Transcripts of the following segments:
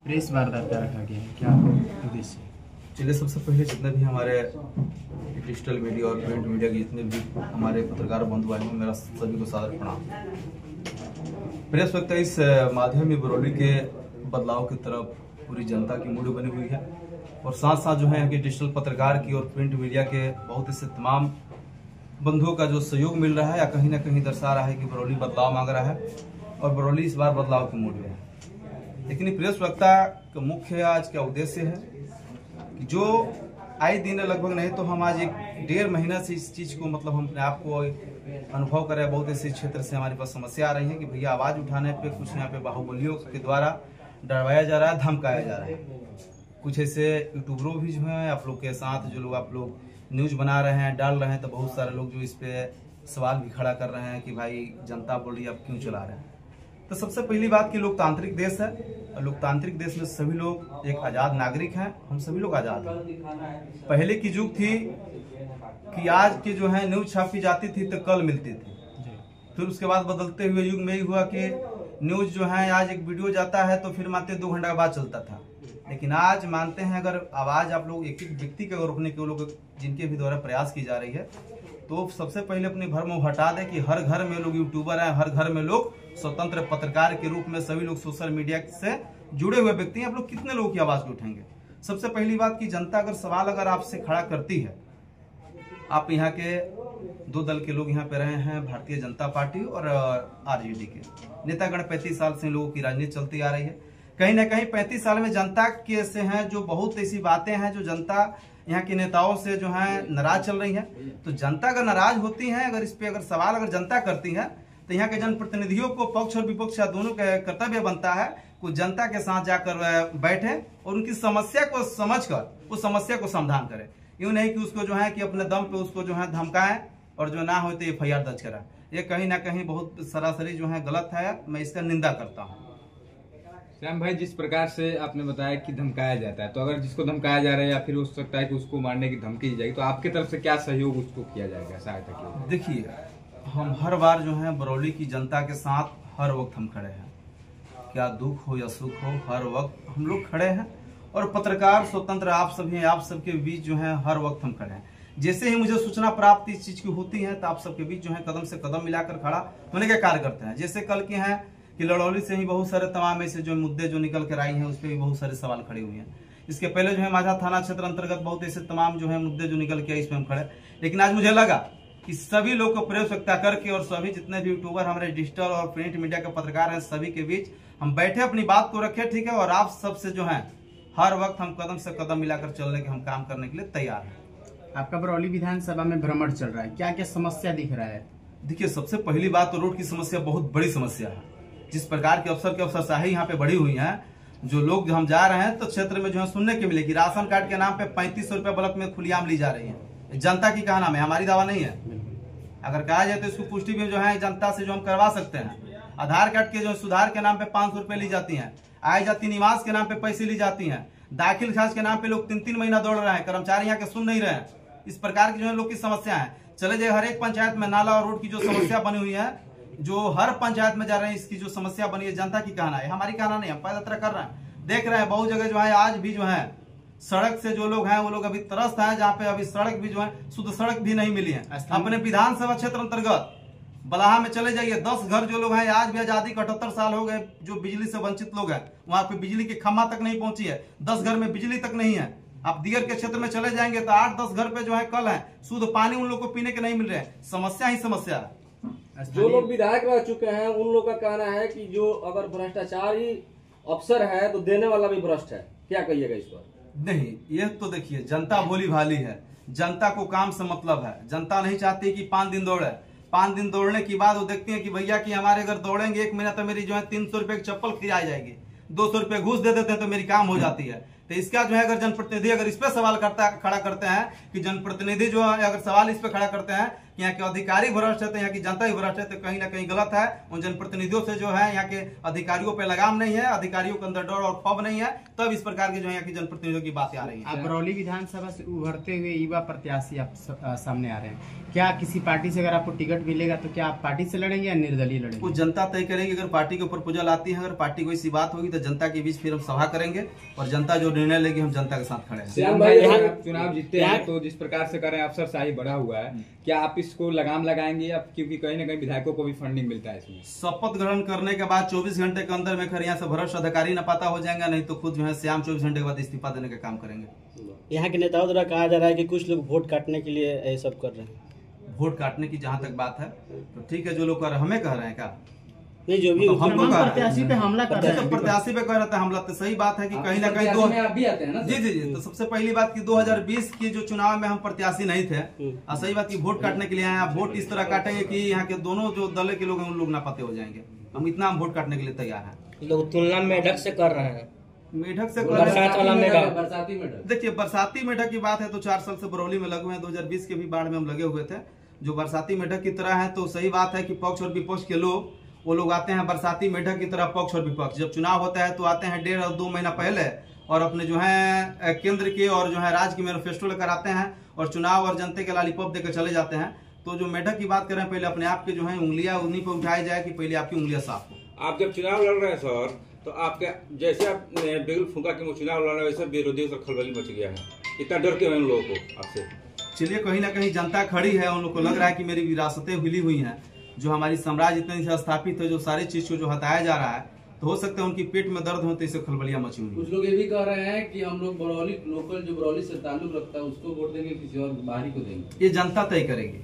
Press वारदात रखा गया है, क्या उद्देश्य? चलिए, सबसे पहले जितने भी हमारे डिजिटल मीडिया और प्रिंट मीडिया के जितने भी हमारे पत्रकार बंधु आए हैं, मेरा सभी को सादर प्रणाम। प्रेस वक्त इस माध्यम में बरौली के बदलाव की तरफ पूरी जनता की मूड बनी हुई है और साथ साथ जो है कि डिजिटल पत्रकार की और प्रिंट मीडिया के बहुत से तमाम बंधुओं का जो सहयोग मिल रहा है या कहीं ना कहीं दर्शा रहा है कि बरौली बदलाव मांग रहा है और बरौली इस बार बदलाव के मूड में है। लेकिन प्रेस वक्ता का मुख्य आज का उद्देश्य है कि जो आए दिन लगभग नहीं तो हम आज 1.5 महीना से इस चीज को मतलब हम अपने आप को अनुभव कर रहे हैं। बहुत ऐसे क्षेत्र से हमारे पास समस्या आ रही है कि भैया आवाज उठाने पे कुछ यहाँ पे बाहुबलियों के द्वारा डरवाया जा रहा है, धमकाया जा रहा है। कुछ ऐसे यूट्यूबरों भी जो है आप लोग के साथ जो लोग आप लोग न्यूज बना रहे हैं, डाल रहे हैं, तो बहुत सारे लोग जो इस पे सवाल भी खड़ा कर रहे हैं कि भाई जनता बोल रही है, आप क्यों चला रहे हैं। तो सबसे पहली बात कि लोकतांत्रिक देश है और लोकतांत्रिक देश में सभी लोग एक आजाद नागरिक हैं, हम सभी लोग आजाद हैं। पहले की युग थी कि आज की जो है न्यूज छापी जाती थी तो कल मिलती थी, फिर उसके बाद बदलते हुए युग में ही हुआ कि न्यूज जो है आज एक वीडियो जाता है तो फिर मानते 2 घंटा बाद चलता था। लेकिन आज मानते हैं अगर आवाज आप लोग एक व्यक्ति के रोकने के लोग जिनके भी द्वारा प्रयास की जा रही है तो सबसे पहले अपने भ्रम हटा दे कि हर घर में लोग यूट्यूबर हैं, हर घर में लोग स्वतंत्र पत्रकार के रूप में सभी लोग सोशल मीडिया से जुड़े हुए व्यक्ति हैं। आप लोग कितने लोगों की आवाज को उठाएंगे? सबसे पहली बात कि जनता अगर सवाल अगर आपसे खड़ा करती है, आप यहाँ के 2 दल के लोग यहाँ पे रहे हैं, भारतीय जनता पार्टी और आरजेडी के नेतागण 35 साल से लोगों की राजनीति चलती आ रही है। कहीं ना कहीं 35 साल में जनता के से हैं जो बहुत ऐसी बातें हैं जो जनता यहाँ के नेताओं से जो है नाराज चल रही है। तो जनता अगर नाराज होती है, अगर इस पे अगर सवाल अगर जनता करती है तो यहाँ के जनप्रतिनिधियों को पक्ष और विपक्ष का दोनों का कर्तव्य बनता है कुछ जनता के साथ जाकर बैठे और उनकी समस्या को समझकर उस समस्या को समाधान करें। यूं नहीं कि उसको जो है कि अपने दम पे उसको जो है धमकाएं और जो ना हो तो FIR दर्ज करा। ये कहीं ना कहीं बहुत सरासरी जो है गलत है, मैं इसका निंदा करता हूँ। श्याम भाई, जिस प्रकार से आपने बताया कि धमकाया जाता है, तो अगर जिसको धमकाया जा रहा है या फिर हो सकता है कि उसको मारने की धमकी दी जाएगी, तो आपकी तरफ से क्या सहयोग उसको किया जाएगा, सहायता की? देखिए, हम हर बार जो है बरौली की जनता के साथ हर वक्त हम खड़े हैं, क्या दुख हो या सुख हो हर वक्त हम लोग खड़े हैं और पत्रकार स्वतंत्र आप सभी आप सबके बीच जो है हर वक्त हम खड़े हैं। जैसे ही मुझे सूचना प्राप्त इस चीज की होती है तो आप सबके बीच जो है कदम से कदम मिलाकर खड़ा होने का कार्य करते हैं। जैसे कल के हैं कि लड़ौली से ही बहुत सारे तमाम ऐसे जो मुद्दे जो निकल कर आई हैं उस पर भी बहुत सारे सवाल खड़े हुए हैं। इसके पहले जो है माझा थाना क्षेत्र अंतर्गत बहुत ऐसे तमाम जो है मुद्दे जो निकल के आई इसमें हम खड़े। लेकिन आज मुझे लगा कि सभी लोग को प्रेस वक्ता करके और सभी जितने भी यूट्यूबर हमारे डिजिटल और प्रिंट मीडिया के पत्रकार हैं सभी के बीच हम बैठे अपनी बात को रखे, ठीक है, और आप सबसे जो है हर वक्त हम कदम से कदम मिलाकर चलने के हम काम करने के लिए तैयार हैं। आपका बरौली विधानसभा में भ्रमण चल रहा है, क्या क्या समस्या दिख रहा है? देखिए, सबसे पहली बात तो रोड की समस्या बहुत बड़ी समस्या है। जिस प्रकार के अफसरशाही यहाँ पे बढ़ी हुई है, जो लोग हम जा रहे हैं तो क्षेत्र में जो है सुनने के मिले कि राशन कार्ड के नाम पे 3500 रुपए ब्लॉक में खुलेआम ली जा रही है। जनता की कहा नाम है, हमारी दावा नहीं है। अगर कहा जाए तो इसको पुष्टि भी जो है जनता से जो हम करवा सकते हैं। आधार कार्ड के जो सुधार के नाम पे 500 रुपए ली जाती है, आय जाति निवास के नाम पे पैसे ली जाती है, दाखिल खास के नाम पे लोग 3-3 महीना दौड़ रहे हैं, कर्मचारी यहाँ के सुन नहीं रहे हैं। इस प्रकार की जो है लोग की समस्या है। चले जाए हर एक पंचायत में नाला और रोड की जो समस्या बनी हुई है, जो हर पंचायत में जा रहे हैं, इसकी जो समस्या बनी है जनता की कहना है, हमारी कहना नहीं, हम पदयात्रा कर रहे हैं, देख रहे हैं बहुत जगह जो है आज भी जो है सड़क से जो लोग हैं वो लोग अभी त्रस्त हैं, जहाँ पे अभी सड़क भी जो है शुद्ध सड़क भी नहीं मिली है। अपने विधानसभा क्षेत्र अंतर्गत बलाहा में चले जाइए, 10 घर जो लोग हैं आज भी आजादी के 78 साल हो गए जो बिजली से वंचित लोग हैं, वहां पे बिजली के खम्भा तक नहीं पहुंची है, 10 घर में बिजली तक नहीं है। आप दिगर के क्षेत्र में चले जाएंगे तो 8-10 घर पे जो है कल है, शुद्ध पानी उन लोग को पीने के नहीं मिल रहे हैं। समस्या ही समस्या है। जो लोग विधायक रह चुके हैं उन लोग का कहना है कि जो अगर भ्रष्टाचारी अफसर है तो देने वाला भी भ्रष्ट है, क्या कहिएगा इस पर? नहीं, ये तो देखिए जनता भोली भाली है, जनता को काम से मतलब है। जनता नहीं चाहती कि 5 दिन दौड़े, 5 दिन दौड़ने के बाद वो देखती है कि भैया कि हमारे अगर दौड़ेंगे 1 महीना तो मेरी जो है 300 रुपए की चप्पल खिलाई जाएगी, 200 रुपए घूस दे देते हैं तो मेरी काम हो जाती है। तो इसका जो है अगर जनप्रतिनिधि अगर इस पे सवाल खड़ा करते हैं कि जनप्रतिनिधि जो है अगर सवाल इस पे खड़ा करते हैं कि यहाँ के अधिकारी भ्रष्ट है तो यहाँ की जनता ही भ्रष्ट है, तो कहीं ना कहीं गलत है। उन जनप्रतिनिधियों से जो है यहाँ के अधिकारियों पे लगाम नहीं है, अधिकारियों के अंदर डर और खौफ नहीं है, तब इस प्रकार की जो है यहाँ की जनप्रतिनिधियों की बातें आ रही है। आप बरौली विधानसभा से उभरते हुए युवा प्रत्याशी आप सामने आ रहे हैं, क्या किसी पार्टी से अगर आपको टिकट मिलेगा तो क्या आप पार्टी से लड़ेंगे या निर्दलीय लड़ेंगे? वो जनता तय करेगी। अगर पार्टी के ऊपर प्रपोजल आती है, अगर पार्टी कोई सी बात होगी तो जनता के बीच फिर हम सभा करेंगे और जनता जो निर्णय लेगी हम जनता के साथ खड़े हैं। श्याम भाई, अगर आप चुनाव जीतते हैं तो जिस प्रकार से करें अफसरशाही बढ़ा हुआ है, क्या आप इसको लगाम लगाएंगे या क्योंकि कहीं ना कहीं विधायकों को भी फंडिंग मिलता है इसमें? शपथ ग्रहण करने के बाद 24 घंटे के अंदर में खैर यहाँ से भ्रष्ट अधिकारी न पता हो जाएंगे, नहीं तो खुद जो है श्याम 24 घंटे के बाद इस्तीफा देने का काम करेंगे। यहाँ के नेताओं द्वारा कहा जा रहा है कि कुछ लोग वोट काटने के लिए ये सब कर रहे हैं। वोट काटने की जहां तक बात है तो ठीक है, जो लोग कर हमें कह रहे हैं क्या? नहीं, जो भी तो हम लोग प्रत्याशी पे हमला कर रहे हैं। प्रत्याशी पे कह रहे थे हमला, तो सही बात है कि कहीं ना कहीं आप भी आते हैं ना? जी। तो सबसे पहली बात की 2020 की जो चुनाव में हम प्रत्याशी नहीं थे, और सही बात की वोट काटने के लिए आए। आप वोट इस तरह काटेंगे कि यहाँ के दोनों जो दल के लोग हैं उन लोग ना पते हो जाएंगे। हम इतना वोट काटने के लिए तैयार हैं। लोग तुलना मेढक से कर रहे हैं। मेढक से बरसात वाला मेढक। बरसाती मेढक। देखिए, बरसाती मेढक की बात है तो 4 साल से बरौली में लगे हुए हैं। 2020 के भी बाढ़ में हम लगे हुए थे, जो बरसाती मेढक की तरह है। तो सही बात है कि पक्ष और विपक्ष के लोग वो लोग आते हैं बरसाती मेढक की तरह, पक्ष और विपक्ष। जब चुनाव होता है तो आते हैं 1.5 और 2 महीना पहले और अपने जो है केंद्र के और जो है राज्य के मैनिफेस्टो लेकर आते हैं और चुनाव और जनता के लॉलीपॉप देकर चले जाते हैं। तो जो मेढक की बात करें, पहले अपने आप के जो है उंगलियां उन्हीं पर उठाई जाए कि पहले आपकी उंगलियां साफ हो। आप जब चुनाव लड़ रहे हैं सर, तो आपके जैसे आपने बिगुल फूंका कि वो चुनाव लड़ रहे हैं, वैसे विरोधियों से खलबली मच गया है। इतना डर क्यों है उन लोगों को आपसे? चलिए, कहीं ना कहीं जनता खड़ी है, उन लोग को लग रहा है कि मेरी विरासतें हिली हुई हैं, जो हमारी साम्राज्य इतनी से स्थापित है, जो सारी चीज को जो हटाया जा रहा है, तो हो सकता है उनकी पेट में दर्द हो तो इसे खलबलियां मची हुई। कुछ लोग ये भी कह रहे हैं कि हम लोग बरौली लोकल जो बरौली से ताल्लुक रखता है उसको वोट देंगे, किसी और बाहरी को देंगे। ये जनता तय करेगी,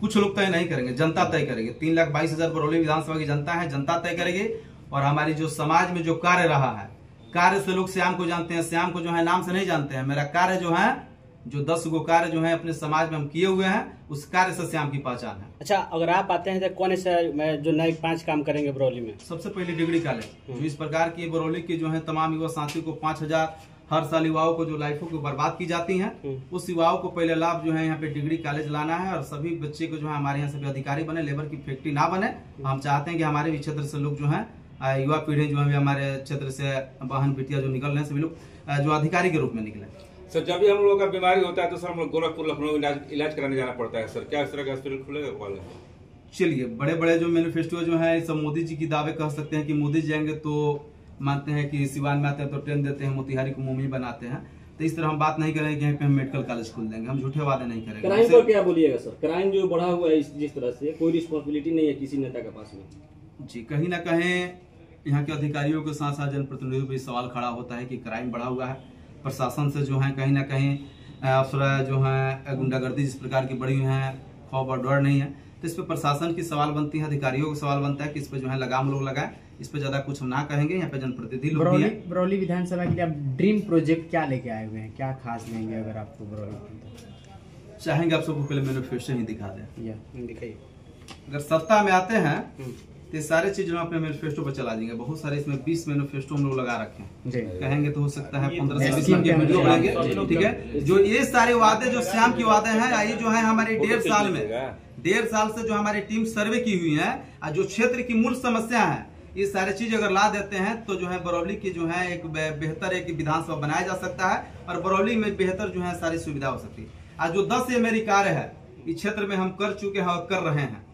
कुछ लोग तय नहीं करेंगे, जनता तय करेगी। 3,22,000 बरौली विधानसभा की जनता है, जनता तय करेगी। और हमारी जो समाज में जो कार्य रहा है, कार्य से लोग श्याम को जानते हैं, श्याम को जो है नाम से नहीं जानते हैं। मेरा कार्य जो है, जो 10 गो कार्य जो है अपने समाज में हम किए हुए हैं, उस कार्य से श्याम की पहचान है। अच्छा, अगर आप आते हैं तो कौन ऐसा जो नए 5 काम करेंगे बरौली में? सबसे पहले डिग्री कॉलेज, जो इस प्रकार की बरौली की जो है तमाम युवा साथियों को 5,000 हर साल युवाओं को जो लाइफों को बर्बाद की जाती हैं, उस युवाओं को पहले लाभ जो है यहाँ पे डिग्री कॉलेज लाना है। और सभी बच्चे को जो है हमारे यहाँ सभी अधिकारी बने, लेबर की फैक्ट्री ना बने। हम चाहते हैं कि हमारे भी क्षेत्र से लोग जो है युवा पीढ़ी जो है हमारे क्षेत्र से बहन बेटियां जो निकल रहे हैं, सभी लोग जो अधिकारी के रूप में निकले। सर, जब भी हम लोगों का बीमारी होता है तो सर हम लोग गोरखपुर लखनऊ इलाज कराने जाना पड़ता है। सर, क्या इस तरह का हॉस्पिटल खुलेगा कॉलेज? चलिए, बड़े बड़े जो मैनिफेस्टो जो है सब मोदी जी की दावे कह सकते हैं कि मोदी जाएंगे तो मानते हैं कि सिवान में आते हैं तो ट्रेन देते हैं, मोतिहारी को मुंबई बनाते हैं। तो इस तरह हम बात नहीं करेंगे कि यहाँ पे हम मेडिकल कॉलेज खोल देंगे, हम झूठे वादे नहीं करेंगे। क्राइम पर क्या बोलिएगा सर? क्राइम जो बढ़ा हुआ है जिस तरह से, कोई रिस्पॉन्सिबिलिटी नहीं है किसी नेता के पास में। जी, कहीं ना कहीं यहाँ के अधिकारियों के साथ साथ जनप्रतिनिधियों पर सवाल खड़ा होता है कि क्राइम बढ़ा हुआ है। प्रशासन से जो है कहीं ना कहीं अफसर जो है गुंडागर्दी जिस प्रकार की बढ़ी हुई है, खौफ और डर नहीं है। तो इस पर प्रशासन की सवाल बनती है, अधिकारियों का सवाल बनता है कि इस पर जो है लगाम लोग लगाए। इस पर ज्यादा कुछ हम ना कहेंगे, यहाँ पे जनप्रतिनिधि लोग भी हैं। बरौली विधानसभा के लिए आप ड्रीम प्रोजेक्ट क्या लेके आए हुए हैं, क्या खास लेंगे? अगर आपको बरौली चाहेंगे आप सबको पहले मैनिफेस्टो ही दिखा दें। या दिखाइए। अगर सत्ता में आते हैं तो ये सारे चीज हम अपने मैनिफेस्टो पर चला देंगे। बहुत सारे इसमें 20 मैनिफेस्टो हम लोग लगा रखे हैं। जी। कहेंगे तो हो सकता है 15 से 20 मिनट के वीडियो बनाएंगे, ठीक है। जो ये सारे वादे जो श्याम की वादे हैं, ये जो है हमारे 1.5 साल से जो हमारी टीम सर्वे की हुई है, और जो क्षेत्र की मूल समस्या है, ये सारी चीज अगर ला देते हैं तो जो है बरौली की जो है एक बेहतर एक विधानसभा बनाया जा सकता है और बरौली में बेहतर जो है सारी सुविधा हो सकती है। आज जो 10 ये मेरी कार्य है इस क्षेत्र में हम कर चुके हैं और कर रहे हैं।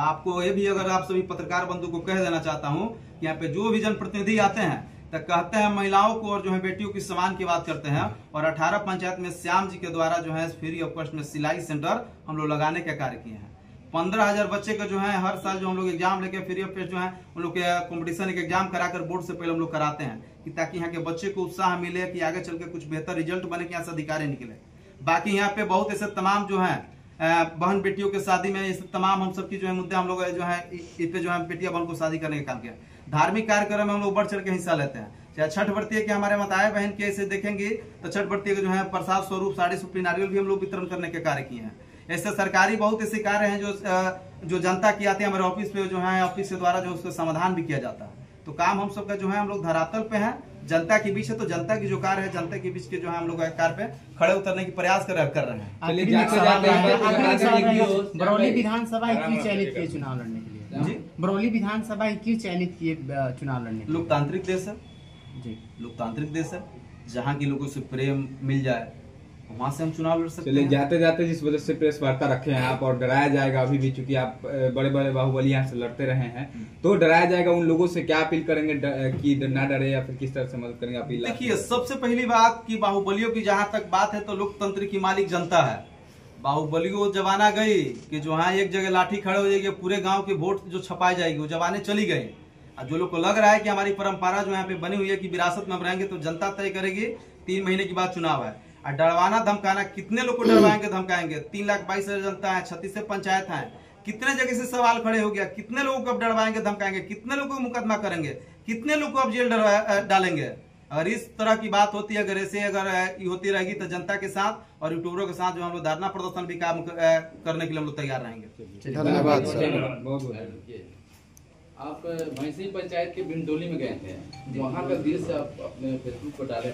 आपको ये भी अगर आप सभी पत्रकार बंधु को कह देना चाहता हूँ, यहाँ पे जो भी जनप्रतिनिधि आते हैं तो कहते हैं महिलाओं को और जो है बेटियों की सम्मान की बात करते हैं। और 18 पंचायत में श्याम जी के द्वारा जो है फ्री ऑफ कॉस्ट में सिलाई सेंटर हम लोग लगाने का कार्य किए हैं। 15,000 बच्चे का जो है हर साल जो हम लोग एग्जाम लेके फ्री ऑफ कॉस्ट जो है उन लोग के कॉम्पिटिशन एक एग्जाम कराकर बोर्ड से पहले हम लोग कराते हैं कि ताकि यहाँ के बच्चे को उत्साह मिले कि आगे चल के कुछ बेहतर रिजल्ट बने, कि यहाँ से अधिकारी निकले। बाकी यहाँ पे बहुत ऐसे तमाम जो है बहन बेटियों के शादी में इस तमाम हम सब की जो है मुद्दे हम लोग जो है इस पे जो है बेटियां बहन को शादी करने का काम किया। धार्मिक कार्यक्रम में हम लोग बढ़ चढ़ के हिस्सा लेते हैं। चाहे छठ व्रतीय के हमारे माताएं बहन के ऐसे देखेंगे तो छठ व्रतीय के जो है प्रसाद स्वरूप साड़ी सुपली नारियल भी हम लोग वितरण करने के कार्य किए हैं। ऐसे सरकारी बहुत ऐसे कार्य हैं जो जनता की आती है हमारे ऑफिस पे, जो है ऑफिस के द्वारा जो उसका समाधान भी किया जाता है। तो काम हम सबका जो है हम लोग धरातल पे हैं जनता के बीच है, तो जनता की जो कार है, जनता के बीच के जो है हम लोग कार पे खड़े उतरने की प्रयास कर रहे हैं। चलिए, आखिरी में जाते सवाल जाते है, एक बात आखिरी बता सवाल दें है, कि बरौली विधानसभा क्यों चयनित किए चुनाव लड़ने के लिए? जी, बरौली विधानसभा क्यों चयनित किए चुनाव लड़ने के लिए? लोकतांत्रिक देश है, जी, लोकतांत्रिक देश है, जहाँ की लोगों से प्रेम मिल जाए वहां से हम चुनाव लड़ सकते चलिए, हैं। जाते जाते जिस वजह से प्रेस वार्ता रखे हैं आप और डराया जाएगा अभी भी, चूंकि आप बड़े बड़े बाहुबली यहाँ से लड़ते रहे हैं, तो डराया जाएगा उन लोगों से, क्या अपील करेंगे कि ना डरे या फिर किस तरह से मदद करेंगे अपील? देखिए, सबसे पहली बात कि बाहुबलियों की जहां तक बात है तो लोकतंत्र की मालिक जनता है। बाहुबलियों जमाना गई कि जो हाँ एक जगह लाठी खड़े हो जाएगी, पूरे गांव के वोट जो छपाई जाएगी, वो जमाने चली गई। और जो लोग को लग रहा है कि हमारी परंपरा जो यहाँ पे बनी हुई है कि विरासत में हम रहेंगे, तो जनता तय करेगी। 3 महीने के बाद चुनाव है, और डरवाना धमकाना, कितने लोग को डरवाएंगे धमकाएंगे? 3,22,000 जनता है, 36 पंचायत है, कितने जगह से सवाल खड़े हो गया, कितने लोगों को अब डरवाएंगे धमकाएंगे, कितने लोगों को मुकदमा करेंगे, कितने लोग को अब जेल डालेंगे? अगर इस तरह की बात होती है, अगर ऐसे अगर ये होती रहेगी, तो जनता के साथ और यूट्यूबरों के साथ जो हम लोग धरना प्रदर्शन भी काम करने के लिए हम लोग तैयार रहेंगे। धन्यवाद सर। बहुत बहुत आप भैंसी पंचायत के बिंडोली में गए थे, वहाँ का दृश्य आप अपने फेसबुक पर डाले,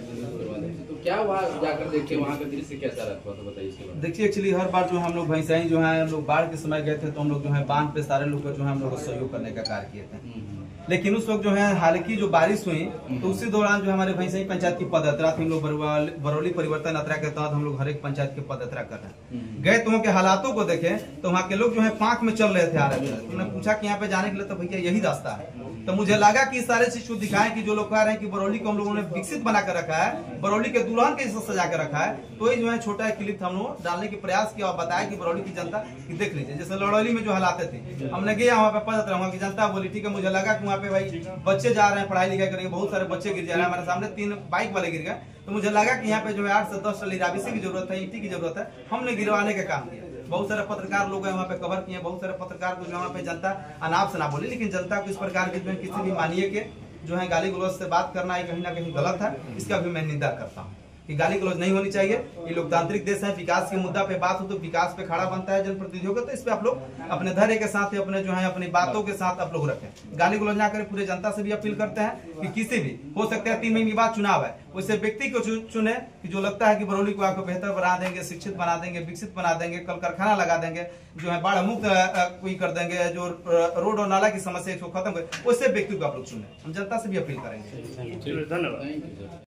तो क्या वहाँ जाकर देखे, वहाँ का दृश्य कैसा रहता, तो बताइए इसके बारे में। देखिए, एक्चुअली हर बार जो हम लोग भैंसाई जो है, हम लोग बाढ़ के समय गए थे, तो हम लोग जो है बांध पे सारे लोग को जो है हम लोग सहयोग करने का कार्य किए थे। लेकिन उस वक्त जो है हालांकि जो बारिश हुई, तो उसी दौरान जो हमारे भैंसाई पंचायत की पदयात्रा थी, हम लोग बरौली परिवर्तन यात्रा के तहत हम लोग हर एक पंचायत की पदयात्रा कर रहे हैं। गए तो वहाँ के हालातों को देखे, तो वहाँ के लोग जो है पांख में चल रहे थे, आ रहे थे। उन्होंने पूछा कि यहाँ पे जाने के लिए, तो भैया यही रास्ता है। तो मुझे लगा कि सारे चीज को दिखाएं कि जो लोग कह रहे हैं कि बरौली को हम लोगों ने विकसित बना कर रखा है, बरौली के दुल्हन के हिस्सा सजा कर रखा है, तो ये जो है छोटा क्लिप हम लोग डालने के प्रयास किया और बताया कि बरौली की जनता की देख लीजिए, जैसे लड़ौली में जो हालात थे, हमने गया वहाँ पे पदयात्रा, वहाँ की जनता बोली ठीक है। मुझे लगा कि वहाँ पे भाई बच्चे जा रहे हैं पढ़ाई लिखाई करेंगे, बहुत सारे बच्चे गिर जा रहे हैं, हमारे सामने 3 बाइक वाले गिर गए, तो मुझे लगा कि यहाँ पे जो है 8 से 10 राबिसी की जरूरत है, ईटी की जरूरत है, हमने गिरवाने का काम किया। बहुत सारे पत्रकार लोग हैं वहाँ पे कवर किए, बहुत सारे पत्रकार को जो वहाँ पे जनता अनाप से ना बोली, लेकिन जनता को इस प्रकार के जो है किसी भी मानिए के जो है गाली गलौज से बात करना है कहीं ना कहीं गलत है। इसका भी मैं निंदा करता हूँ कि गाली गलौज नहीं होनी चाहिए। ये लोकतांत्रिक देश है, विकास के मुद्दा पे बात हो तो विकास पे खड़ा बनता है जनप्रतिनिधियों को, तो इस पे आप लोग अपने धैर्य के साथ अपने जो है अपनी बातों के साथ आप लोग रखें, गाली गलौज ना करें। पूरे जनता से भी अपील करते हैं कि किसी भी हो सकता है 3 महीने के बाद चुनाव है, वैसे व्यक्ति को चुने कि जो लगता है कि बरौली को आपको बेहतर बना देंगे, शिक्षित बना देंगे, विकसित बना देंगे, कल कारखाना लगा देंगे, जो है बाढ़ मुक्त कोई कर देंगे, जो रोड और नाला की समस्या इसको खत्म कर, वैसे व्यक्ति को आप लोग चुने। हम जनता से भी अपील करेंगे। धन्यवाद।